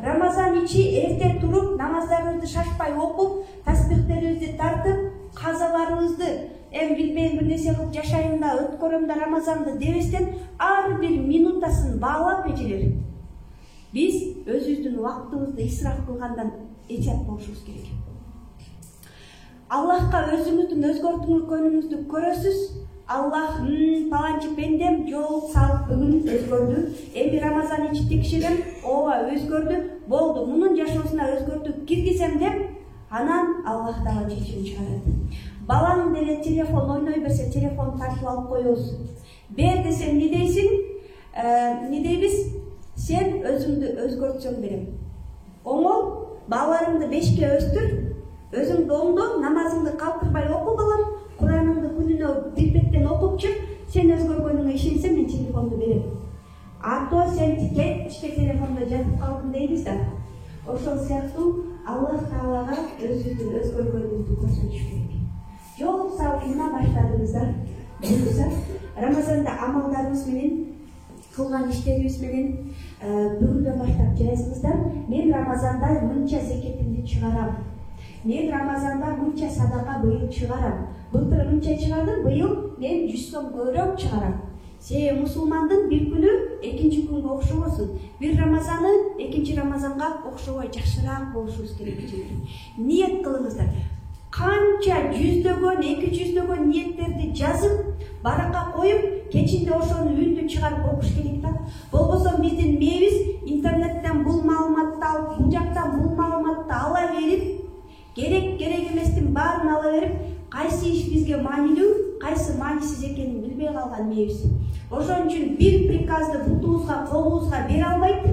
Рамазан ичи эрте туруп, намаздарыбызды шашпай окуп, тасбихтерибизди тартып, казаларыбызды билбейм бир нерсе кылып жашайм да, өткөрөм да Рамазанды дебестен ар бир минутасын баалап эжелер. Биз өзүбүздүн убактыбызды исраф кылгандан этият болушубуз керек. Аллахка өзүңүздүн өзгөрткөнүңүздү көрөсүз. Аллах паланчы пендем жол салып бүгүн өзгөрдү. Эми Рамазан ичи текшерем, ооба өзгөрдү. Болду, мунун жашоосуна өзгөртүп киргизем деп, анан Аллах дагы чечим чыгарат. Балаң деле телефон ойной берсе, телефон тартып алып коебуз. Бер десем эмне дейсиң? Эмне дейбиз? Сен өзүңдү өзгөртсөң берем. Оңол, балаларыңды 5ке өстүр, өзүңдү оңдо, намазыңды калтырбай оку балам, Кураныңды күнүнө бир беттен окуп чык, сен өзгөргөнүңө ишенсем мен телефонду берем. Ато сен кечке телефондо жатып калдың дейбиз да. Ошол сыяктуу Аллах Таалага өзүбүздүн өзгөргөнүбүздү көрсөтүш керек. Жокса мына баштадыңыздар. Буюрса, Рамазанда амалдарыбыз менен, кылган иштерибиз менен бүгүндөн баштап жазыңыздар. Мен Рамазанда мынча зекетимди чыгарам. Мен Рамазанда мынча садака быйыл чыгарам. Былтыр мынча чыгардым, быйыл мен 100 сом көбүрөөк чыгарам. Себеби мусулмандын бир күнү экинчи күнгө окшобосун. Бир Рамазаны экинчи Рамазанга окшобой жакшыраак болушубуз керек. Ниет кылыңыздар. Канча жүздөгөн, 200дөгөн ниеттерди жазып, баракка коюп, кечинде ошону үндү чыгарып окуш керек да. Болбосо биздин мээбиз интернеттен бул маалыматты алып, бул жактан бул маалыматты ала берип, керек эместин баарын ала берип, кайсы иш бизге маанилүү, кайсы маанисиз экенин билбей калган мээбиз. Ошон үчүн бир приказды бутубузга, колубузга бере албайт.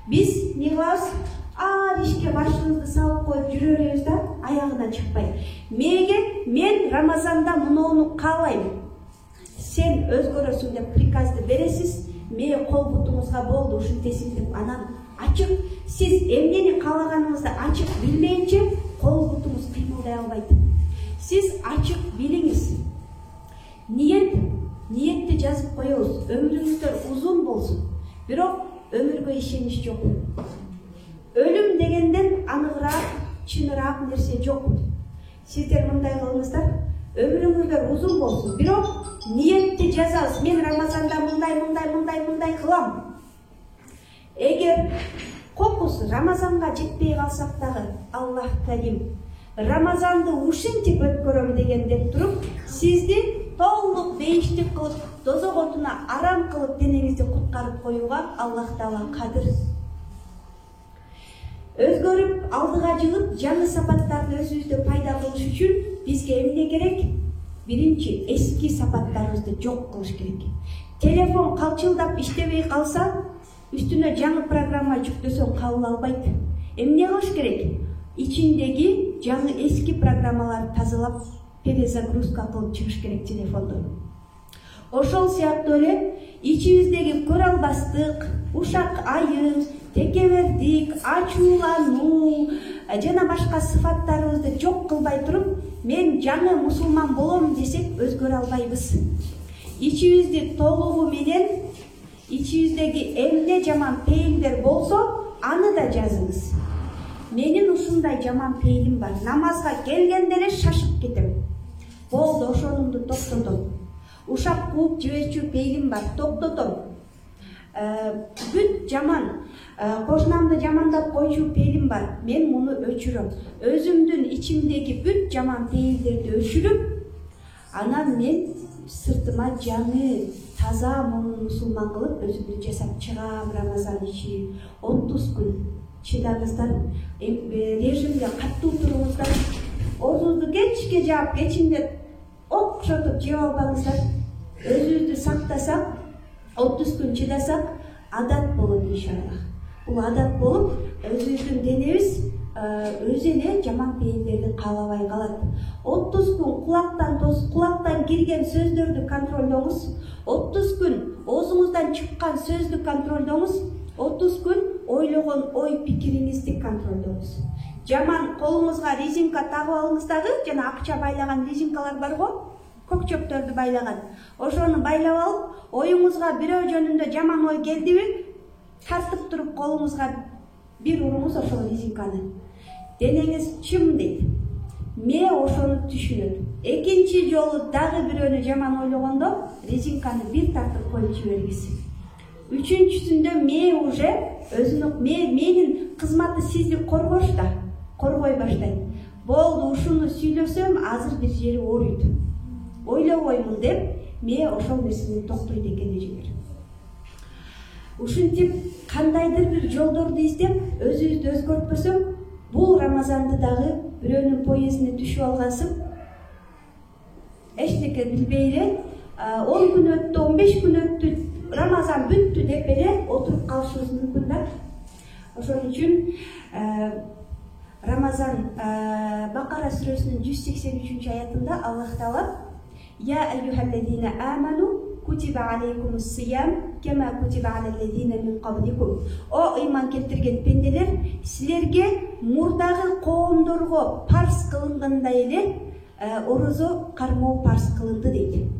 Биз не кылабыз? Ар ишке башыбызды салып коюп жүрө беребиз да, аягынан чыкпайт. Мээге мен Рамазанда мунуну каалайм. Сен өзгөрөсүң деп приказды бересиз, мээ кол бутуңузга болду, ушинтесиң деп анан ачык. Сиз эмнени каалаганыңызды ачык билмейинче кол бутуңуз кыймылдай албайт. Сиз ачык билиңиз. Ниетти жазып коебуз. Өмүрүңүздөр узун болсун. Бирок өмүргө ишенич жок. Өлүм дегенден аныгыраак, чыныраак нерсе жок. Сиздер мындай кылыңыздар. Өмүрүңүздөр узун болсун. Бирок ниетти жазабыз. Мен Рамазанда мындай кылам. Эгер кокус Рамазанга жетпей калсак дагы, Аллах Калим Рамазанды ушинтип өткөрөм деген деп туруп, сизди толук бейиштик кылып, дозок отуна арам кылып денеңизди куткарып коюуга Аллах Таала кадыр. Өзгөрүп, алдыга жылып, жаңы сапаттарды өзүбүздө пайда кылыш үчүн бизге эмне керек? Биринчи, эски сапаттарыбызды жок кылыш керек. Телефон калчылдап иштебей калса, үстүнө жаңы программа жүктөсөң кабыл албайт. Эмне кылыш керек? Ичиндеги жаңы эски программаларды тазалап, перезагрузка кылып чыгыш керек телефонду. Ошол сыяктуу эле ичибиздеги көрө албастык, ушак айыл, текебердик, ачуулануу жана башка сыфаттарыбызды жок кылбай туруп, мен жаңы мусулман болом десек өзгөрө албайбыз. Ичибизди толугу менен, ичибиздеги эмне жаман пейилдер болсо, аны да жазыңыз. Менин ушундай жаман пейилим бар. Намазга келгенде эле шашып кетем. Болду, ошонумду токтотом. Ушак кууп жиберчү пейилим бар, токтотом. Бүт жаман, кошунамды жамандап койчу пейилим бар. Мен муну өчүрөм. Өзүмдүн ичимдеги бүт жаман пейилдерди өчүрүп, анан мен сыртыма жаңы, таза мусулман кылып өзүмдү жасап чыгам. Рамазан ичи 30 күн чыдаңыздар, режимде каттуу туруңуздар. Ордуңузду кечке жаап, кечинде окшотуп жеп албаңыздар. Өзүбүздү сактасак, 30 күн чыдасак, адат болот иншаллах. Бул адат болуп, өзүбүздүн денебиз өзү эле жаман пейилдерди каалабай калат. 30 күн кулактан кирген сөздөрдү контролдоңуз. 30 күн оозуңуздан чыккан сөздү контролдоңуз. 30 күн ойлогон ой пикириңизди контролдоңуз. Жаман колуңузга резинка тагып алыңыз дагы, жана акча байлаган резинкалар бар го, көк чөптөрдү байлаган. Ошону байлап алып, оюңузга бирөө жөнүндө жаман ой келдиби, тартып туруп колуңузга бир уруңуз ошол резинканы. Денеңиз чым дейт. Ме ошону түшүнөт. Экинчи жолу дагы бирөөнү жаман ойлогондо резинканы бир тартып коюп жибергиз. Үчүнчүсүндө ме уже өзүнүн менин кызматы сизди коргош да, коргой баштайт. Болду, ушуну сүйлөсөм, азыр бир жери ооруйт. Ойлобоймун деп, ме ошол нерсени токтойт экен эжелер. Ушинтип кандайдыр бир жолдорду издеп, өзүбүздү өзгөртпөсөк, бул Рамазанды дагы бирөөнүн поездине түшүп алгансып, эчтеке билбей эле 10 күн өттү, 15 күн өттү, Рамазан бүттү деп эле отуруп калышыбыз мүмкүн да. Ошон үчүн Рамазан Бакара сүрөсүнүн 183 аятында Аллах Таала: «Я айюхаллазина аману кутиба алейкумус-сиям кема кутиба алаллазина мин кабликум». О ыйман келтирген пенделер, силерге мурдагы коомдорго парз кылынгандай эле орозо кармоо парз кылынды дейт.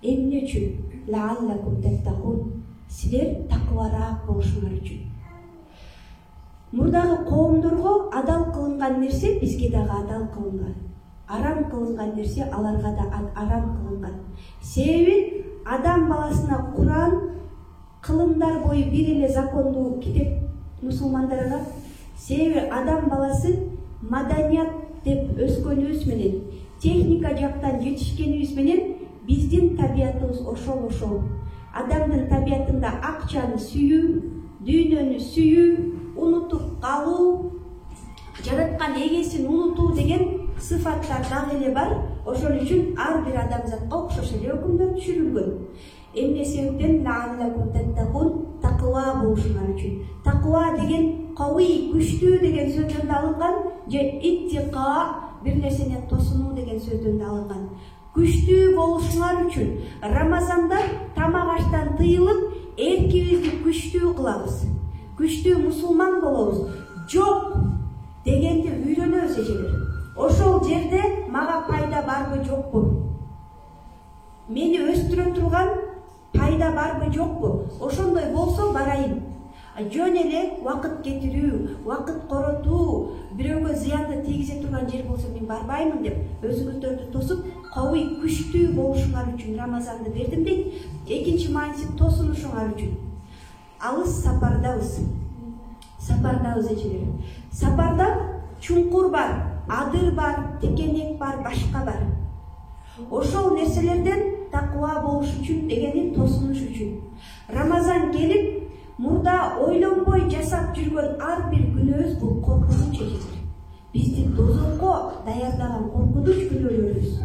Эмне үчүн? Лааллакум таттакун. Силер такыбараак болушуңар үчүн. Мурдагы коомдорго адал кылынган нерсе бизге дагы адал кылынган. Арам кылынган нерсе аларга да арам кылынган. Себеби адам баласына Куран кылымдар бою бир эле закондуу китеп мусулмандарга. Себеби адам баласы маданият деп өскөнүбүз менен, техника жактан жетишкенибиз менен биздин табиятыбыз ошол. Адамдын табиятында акчаны сүйүү, дүйнөнү сүйүү, унутуп калуу, жараткан эгесин унутуу деген сыфаттар дагы эле бар. Ошон үчүн ар бир адамзатка окшош эле өкүмдөр түшүрүлгөн. Эмне себептен? Лааллакум таттакун, такыба болушуңар үчүн. Такыба деген кавый, күчтүү деген сөздөн да алынган, же иттика, бир нерсени тосунуу деген сөздөн да алынган. Күчтүү болушуңар үчүн Рамазанда тамак аштан тыйылып, эркибизди күчтүү кылабыз. Күчтүү мусулман болобуз. Жок дегенди үйрөнөбүз эжелер. Ошол жерде мага пайда барбы жокпу? Мени өстүрө турган пайда барбы жокпу? Ошондой болсо барайын. Жөн эле убакыт кетирүү, убакыт коротуу, бирөөгө зыянды тийгизе турган жер болсо мен барбаймын деп өзүңүздөрдү тосуп, кабый күчтүү болушуңар үчүн Рамазанды бердим дейт. Экинчи мааниси тосунушуңар үчүн. Алыс сапардабыз. Сапардабыз эжелер. Сапарда чуңкур бар, адыр бар, текенек бар, башка бар. Ошол нерселерден такыба болуш үчүн дегени тосунуш үчүн. Рамазан келип, мурда ойлонбой жасап жүргөн ар бир күнөөбүз бул коркунуч эжелер. Биздин дозокко даярдаган коркунуч күнөөлөрүбүз.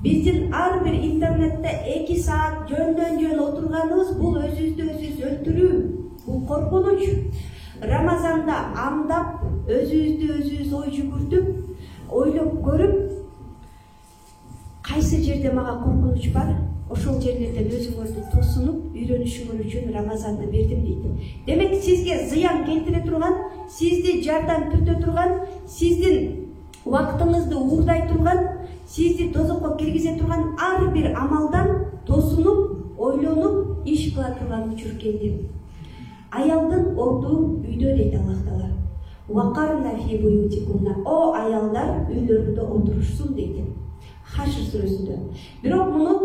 Биздин ар бир интернетте 2 саат жөндөн-жөн отурганыбыз бул өзүбүздү өзүбүз өлтүрүү, бул коркунуч. Рамазанда андап, өзүбүздү өзүбүз ой жүгүртүп, ойлоп көрүп, кайсы жерде мага коркунуч бар, ошол жерлерден өзүңөрдү тосунуп, үйрөнүшүңөр үчүн Рамазанды бердим дейт. Демек, сизге зыян келтире турган, сизди жардан түртө турган, сиздин убактыңызды уурдай турган, сизди тозокко киргизе турган ар бир амалдан тосунуп, ойлонуп, иш кыла турган учур келди. Аялдын орду үйдө дейт Аллах Таала. Вакарна фи буютикунна. О аялдар үйлөрүндө отурушсун дейт. Хашр сүрөсүндө. Бирок муну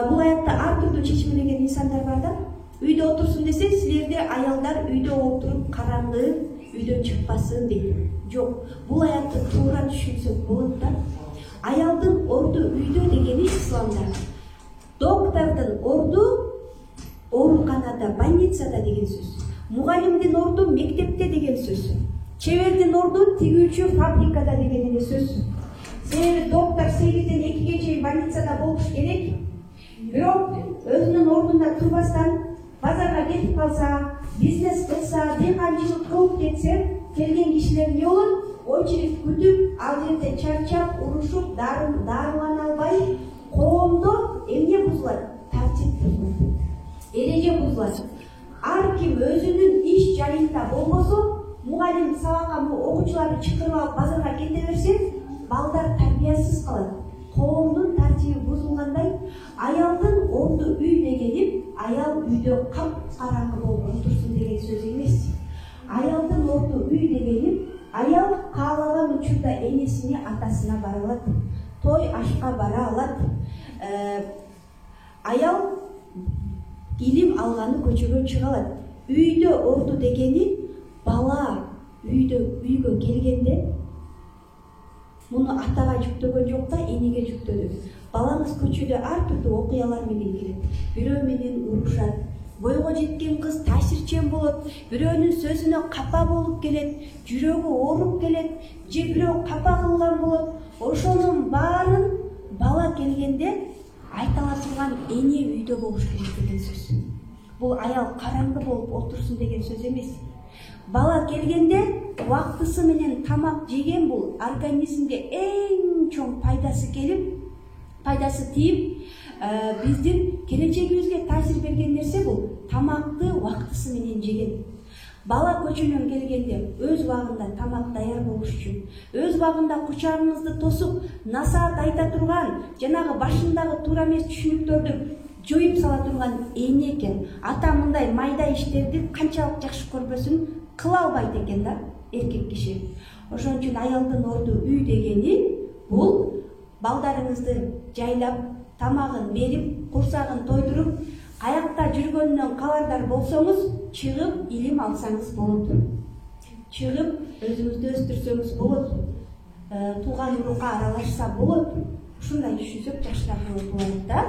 бул аятта ар түрдүү чечимелеген инсандар бар да. Үйдө отурсун десе, силерде аялдар үйдө отуруп караңгы, үйдөн чыкпасын дейт. Жок, бул аятты туура түшүнсөк болот да. Аялдын орду үйдө дегени исламда. Доктордун орду ооруканада, больницада деген сөз. Мугалимдин орду мектепте деген сөз. Чебердин орду тигүүчү фабрикада деген эле сөз. Себеби доктор 8-ден 2-ге чейин больницада болуш керек. Бирок өзүнүн ордунда турбастан базарга кетип калса, бизнес кылса, дыйканчылык кылып кетсе, келген кишилер эмне болот? Очередь күтүп, ал жерде чарчап, урушуп, дарылана албай, коомдо эмне бузулат? Тартип бузулат. Эреже бузулат. Ар ким өзүнүн иш жайында болбосо, мугалим сабакка окуучуларды чакырып алып базарга кете берсе, балдар тарбиясыз калат. Коомдун тартиби бузулгандай, аялдын орду үй дегени аял үйдө кап караңгы болуп отурсун деген сөз эмес. Аялдын учурда энесине атасына бара алат, той ашка бара алат. Аял илим алганы көчөгө чыга алат. Үйдө орду дегени бала үйгө келгенде муну атага жүктөгөн жок да, энеге жүктөдү. Балаңыз көчөдө ар түрдүү окуялар менен келет. Бирөө менен урушат, бойго жеткен кыз таасирчен болот, бирөөнүн сөзүнө капа болуп келет, жүрөгү ооруп келет, же бирөө капа кылган болот. Ошонун баарын бала келгенде айтала турган эне үйдө болуш керек деген сөз. Бул аял караңгы болуп отурсун деген сөз эмес. Бала келгенде убактысы менен тамак жеген бул организмге эң чоң пайдасы тиіп, биздин келечегибизге таасир берген нерсе бул тамакты убактысы менен жеген. Бала көчөнөн келгенде өз убагында тамак даяр болуш үчүн, өз убагында кучагыңызды тосуп, насаат айта турган, жанагы башындагы туура эмес түшүнүктөрдү жоюп сала турган эне экен. Ата мындай майда иштерди канчалык жакшы көрбөсүн кыла албайт экен да эркек киши. Ошон үчүн аялдын орду үй дегени бул балдарыңызды жайлап, тамагын берип, курсагын тойдуруп, каякта жүргөнүнөн кабардар болсоңуз, чыгып илим алсаңыз болот. Чыгып өзүңүздү өстүрсөңүз болот. Тууган урукка аралашса болот. Ушундай түшүнсөк жакшыраак болот да.